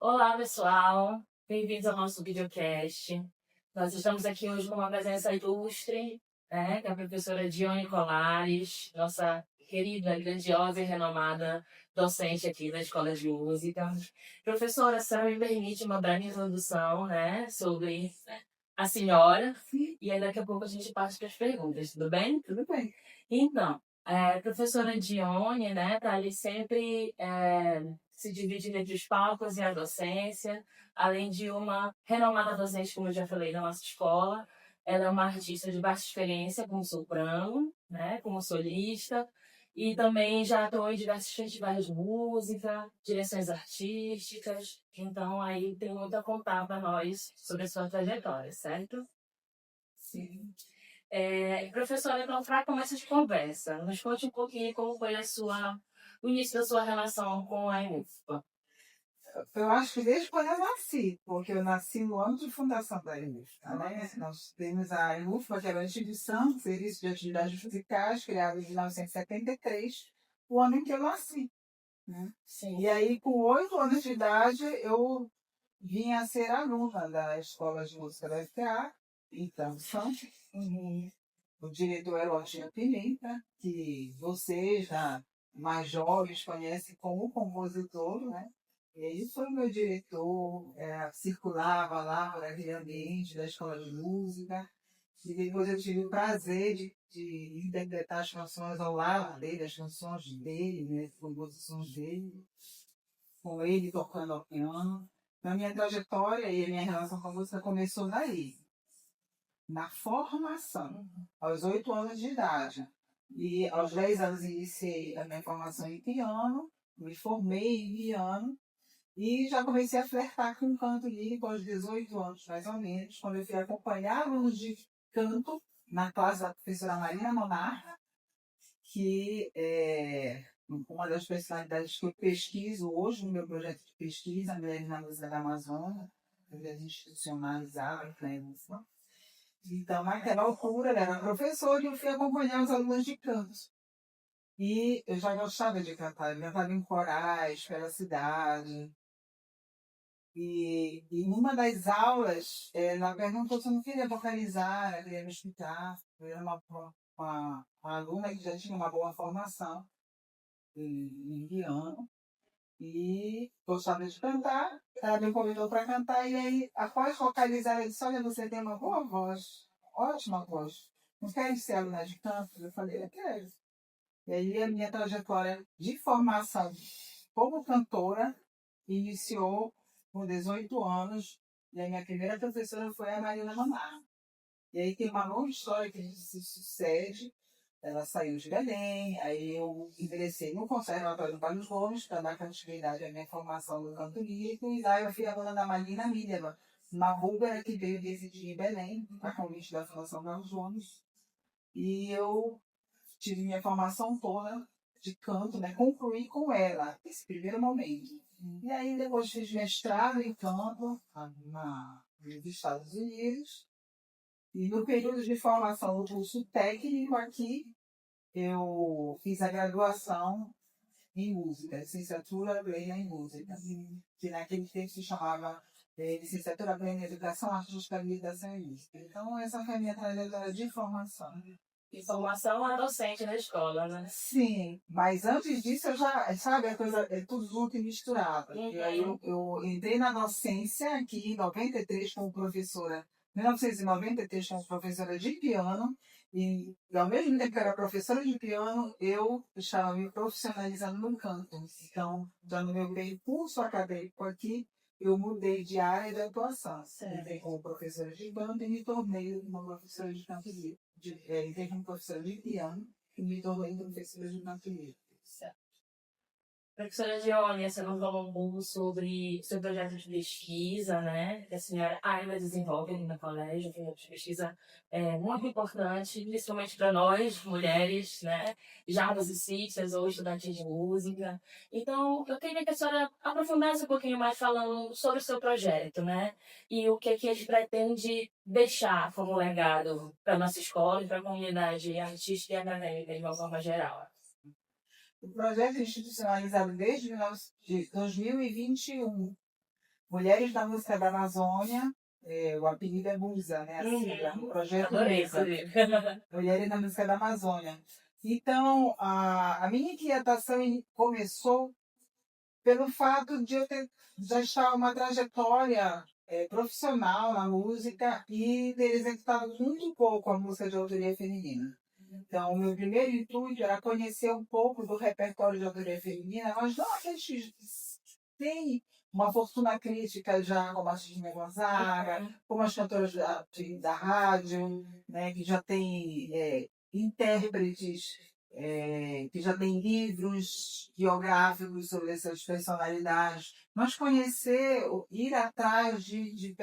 Olá, pessoal. Bem-vindos ao nosso videocast. Nós estamos aqui hoje com uma presença ilustre, né, que é a professora Dione Colares, nossa querida, grandiosa e renomada docente aqui da Escola de Música. Professora, a senhora me permite uma breve introdução, né, sobre a senhora, e aí daqui a pouco a gente passa para as perguntas, tudo bem? Tudo bem. Então, a professora Dione, né, tá ali sempre se dividindo entre os palcos e a docência, além de uma renomada docente, como eu já falei, da nossa escola. Ela é uma artista de baixa experiência como soprano, né, como solista, e também já atuou em diversos festivais de música, direções artísticas. Então, aí tem muito a contar para nós sobre a sua trajetória, certo? Sim. Professora, então, para começo de conversa, nos conte um pouquinho como foi o início da sua relação com a UFPA. Eu acho que desde quando eu nasci, porque eu nasci no ano de fundação da IUFPA, né? Nós temos a IUFPA, que era a instituição, Serviço de Atividades Musicais, criada em 1973, o ano em que eu nasci. Né? Sim. E aí, com 8 anos de idade, eu vim a ser aluna da Escola de Música da FTA, então, Santos. Uhum. O diretor é Lojinha Pimenta, que vocês, já mais jovens, conhecem como compositor, né? E aí foi o meu diretor, circulava lá por aquele ambiente da escola de música. E depois eu tive o prazer de interpretar as canções ao lado dele, as canções dele, né, as composições dele, com ele tocando ao piano. Então, a minha trajetória e a minha relação com a música começou daí, na formação, aos 8 anos de idade. E aos 10 anos iniciei a minha formação em piano, me formei em piano e já comecei a flertar com o canto lírico aos 18 anos, mais ou menos, quando eu fui acompanhar alunos de canto na classe da professora Marina Monarca, que é uma das personalidades que eu pesquiso hoje no meu projeto de pesquisa, Mulheres na Música da Amazônia, institucionalizada, influência. Então, naquela altura, ele era professor e eu fui acompanhar os alunos de canto. E eu já gostava de cantar, eu cantava em corais pela cidade. E numa das aulas, ela perguntou se eu não queria vocalizar, ela queria me escutar. Eu era uma aluna que já tinha uma boa formação em piano e gostava de cantar. Ela me convidou para cantar e aí, após vocalizar, ela disse, olha, você tem uma boa voz, ótima voz. Não quer ser aluna de canto? Eu falei, eu quero. E aí a minha trajetória de formação como cantora iniciou com 18 anos. E a minha primeira professora foi a Marina Mamar. E aí tem uma longa história que se sucede. Ela saiu de Belém, aí eu ingressei no Conservatório do Carlos Gomes para dar continuidade à minha formação no canto lírico, e lá eu fui aluna da Marina Mileva, uma búlgara que veio residir em Belém, a convite da Fundação Carlos Gomes. E eu tive minha formação toda de canto, né? Concluí com ela, esse primeiro momento. E aí depois fiz mestrado em canto nos Estados Unidos. E no período de formação do curso técnico aqui, eu fiz a graduação em música, licenciatura plena em música, que naquele tempo se chamava licenciatura plena em educação artística e habilitação em música. Então, essa foi a minha trajetória de formação. E formação a docente na escola, né? Sim, mas antes disso eu já, sabe, a coisa é tudo junto e misturado. Uhum. E aí eu entrei na docência aqui em 93 como professora, 1993 como professora de piano, e ao mesmo tempo que era professora de piano, eu estava me profissionalizando no canto. Então, já no meu percurso acadêmico aqui, eu mudei de área de atuação. Entrei como professora de canto e me tornei uma professora de canto livre. Entrei como professora de piano e me tornei professora de canto livre. Professora Dione, você nos falou um pouco sobre seu projeto de pesquisa, né? Que a senhora ainda desenvolve ali no colégio, um projeto de pesquisa muito importante, principalmente para nós, mulheres, né? Jardas e sítias ou estudantes de música. Então, eu queria que a senhora aprofundasse um pouquinho mais falando sobre o seu projeto, né? E o que ele pretende deixar como legado para a nossa escola e para a comunidade artística e acadêmica de uma forma geral. O projeto é institucionalizado desde 2021. Mulheres da Música da Amazônia, o apelido é Musa, né? A sigla, o projeto Adorei, Musa. adorei. Mulheres da Música da Amazônia. Então, a minha inquietação começou pelo fato de eu ter já estar uma trajetória profissional na música e ter executado muito pouco a música de autoria feminina. Então, o meu primeiro intuito era conhecer um pouco do repertório de autoria feminina, mas não aqueles que têm uma fortuna crítica já, como a Cisne Gonzaga, como as cantoras da rádio, né, que já têm intérpretes, que já têm livros biográficos sobre essas personalidades. Mas conhecer, ir atrás de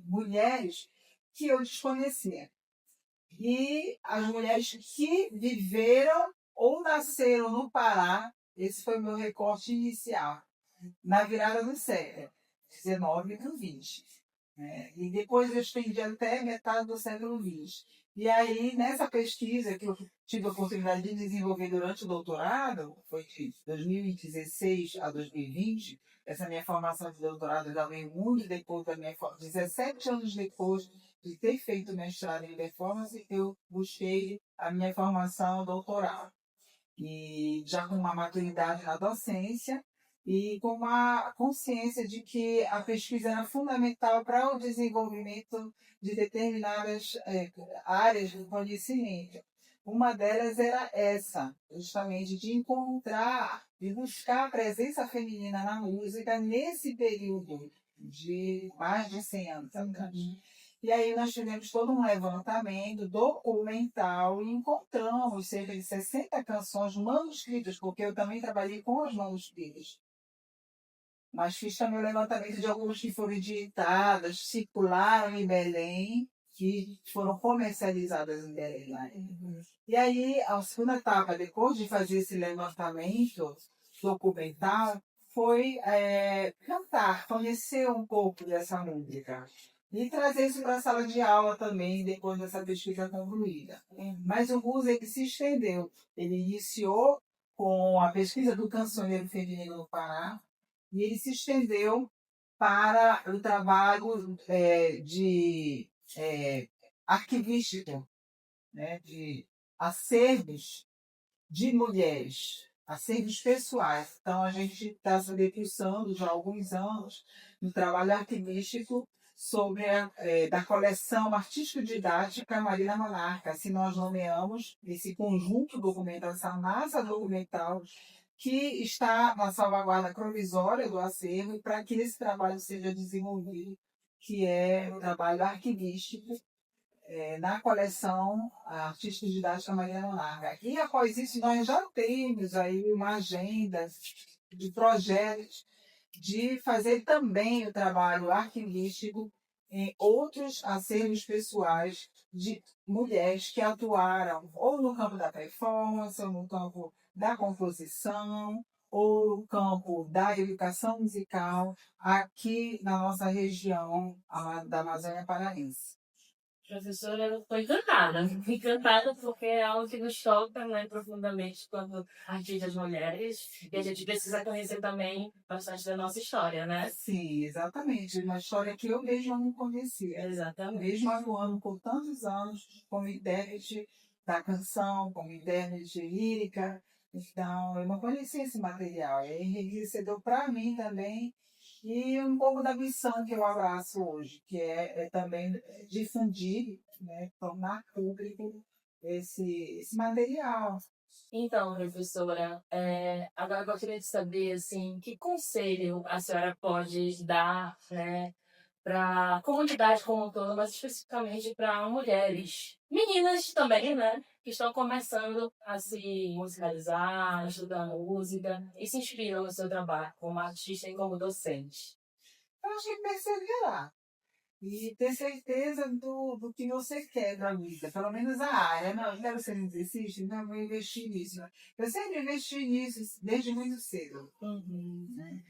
mulheres que eu desconhecia. E as mulheres que viveram ou nasceram no Pará, esse foi o meu recorte inicial, na virada do século, 19 para o 20. Né? E depois eu estendi até metade do século 20. E aí, nessa pesquisa que eu tive a oportunidade de desenvolver durante o doutorado, foi de 2016 a 2020, essa minha formação de doutorado já veio muito depois da minha formação, 17 anos depois de ter feito mestrado em performance, eu busquei a minha formação doutoral. E já com uma maturidade na docência e com uma consciência de que a pesquisa era fundamental para o desenvolvimento de determinadas áreas do conhecimento. Uma delas era essa, justamente de encontrar, de buscar a presença feminina na música nesse período de mais de 100 anos atrás. E aí nós tivemos todo um levantamento documental e encontramos cerca de 60 canções manuscritas, porque eu também trabalhei com as manuscritas. Mas fiz também o levantamento de algumas que foram editadas, circularam em Belém, que foram comercializadas em Belém. E aí, a segunda etapa, depois de fazer esse levantamento documental, foi cantar, conhecer um pouco dessa música. E trazer isso para a sala de aula também, depois dessa pesquisa concluída. Mas o MUSE se estendeu. Ele iniciou com a pesquisa do cancioneiro feminino no Pará, e ele se estendeu para o trabalho de arquivístico, né, de acervos de mulheres, acervos pessoais. Então, a gente está se debruçando já há alguns anos no trabalho arquivístico sobre da coleção artístico-didática Marina Monarca. Assim nós nomeamos esse conjunto de documentação, massa documental, que está na salvaguarda provisória do acervo para que esse trabalho seja desenvolvido, que é o trabalho arquivístico na coleção Artística e Didática Mariana Larga. E após isso, nós já temos aí uma agenda de projetos de fazer também o trabalho arquivístico em outros acervos pessoais de mulheres que atuaram ou no campo da performance, ou no campo da composição, ou no campo da educação musical, aqui na nossa região da Amazônia Paraense. Professora, eu estou encantada. Encantada porque é algo que nos toca, né, profundamente quando artistas mulheres. E a gente precisa conhecer também bastante da nossa história, né? Sim, exatamente. Uma história que eu mesma não conhecia. Exatamente. Mesmo atuando por tantos anos como intérprete da canção, como intérprete lírica. Então, eu não conhecia esse material. É enriquecedor para mim também. E um pouco da missão que eu abraço hoje, que é também difundir, né, tornar público esse material. Então, professora, agora eu gostaria de saber, assim, que conselho a senhora pode dar, né, para a comunidade como um todo, mas especificamente para mulheres, meninas também, né, que estão começando a se musicalizar, a estudar música e se inspiram no seu trabalho como artista e como docente. Eu acho que perseverar. E ter certeza do que você quer da vida, pelo menos a área. Não, eu quero ser exercício, então eu vou investir nisso. Eu sempre investi nisso desde muito cedo. Né?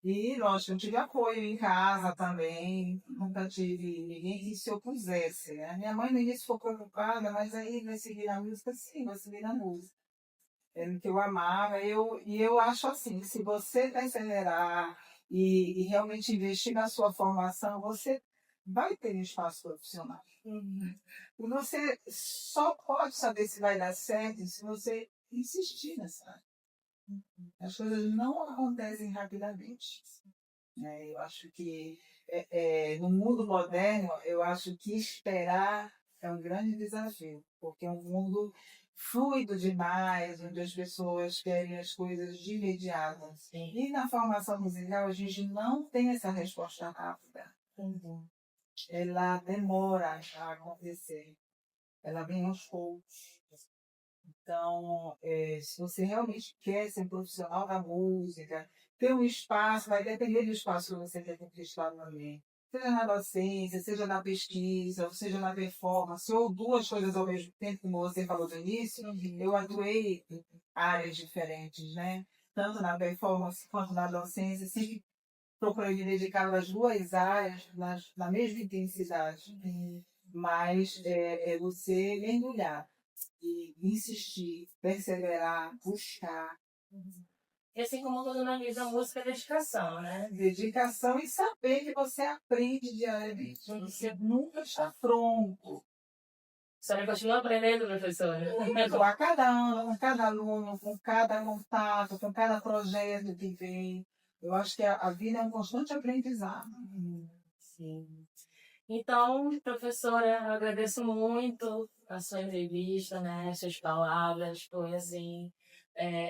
E, lógico, eu tive apoio em casa também, nunca tive ninguém que se opusesse. Né? Minha mãe no início ficou preocupada, mas aí vai seguir na música, sim, vai seguir na música. Era o que eu amava, e eu acho assim, se você perseverar e realmente investir na sua formação, você vai ter um espaço profissional. E você só pode saber se vai dar certo se você insistir nessa área. As coisas não acontecem rapidamente. Eu acho que no mundo moderno, eu acho que esperar é um grande desafio, porque é um mundo fluido demais, onde as pessoas querem as coisas de imediato. Sim. E na formação musical, a gente não tem essa resposta rápida. Ela demora a acontecer. Ela vem aos poucos. Então, se você realmente quer ser profissional da música, ter um espaço, vai depender do espaço que você quer conquistar também. Seja na docência, seja na pesquisa, ou seja na performance, ou duas coisas ao mesmo tempo, como você falou no início, eu atuei em áreas diferentes, né? Tanto na performance quanto na docência, sempre procurei me dedicar às duas áreas na mesma intensidade. Mas é você mergulhar e insistir, perseverar, buscar. E assim como tudo na vida, a música é dedicação, né? Dedicação e saber que você aprende diariamente. Você nunca está pronto. A senhora continua aprendendo, professora? A cada ano, com cada aluno, com cada contato, com cada projeto que vem. Eu acho que a vida é um constante aprendizado. Sim. Então, professora, eu agradeço muito a sua entrevista, né? Suas palavras, foi assim.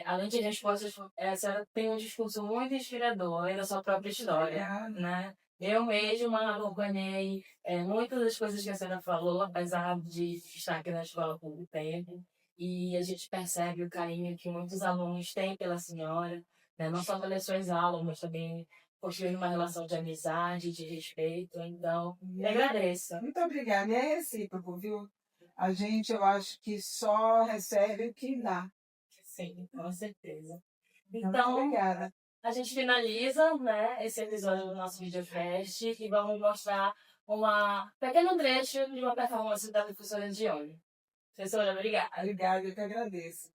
Além de respostas, a senhora tem um discurso muito inspirador, além da sua própria história, né? Eu mesma acompanhei muitas das coisas que a senhora falou, apesar de estar aqui na escola por um tempo, e a gente percebe o carinho que muitos alunos têm pela senhora, né? Não só pelas suas aulas, mas também construindo uma relação de amizade, de respeito. Então, me agradeço. Muito obrigada. E é recíproco, viu? A gente, eu acho que só recebe o que dá. Sim, com certeza. Muito Então, obrigada. a gente finaliza, né, esse episódio do nosso videocast e vamos mostrar uma pequeno trecho de uma performance da professora Dione. Professora, obrigada. Obrigada, eu que agradeço.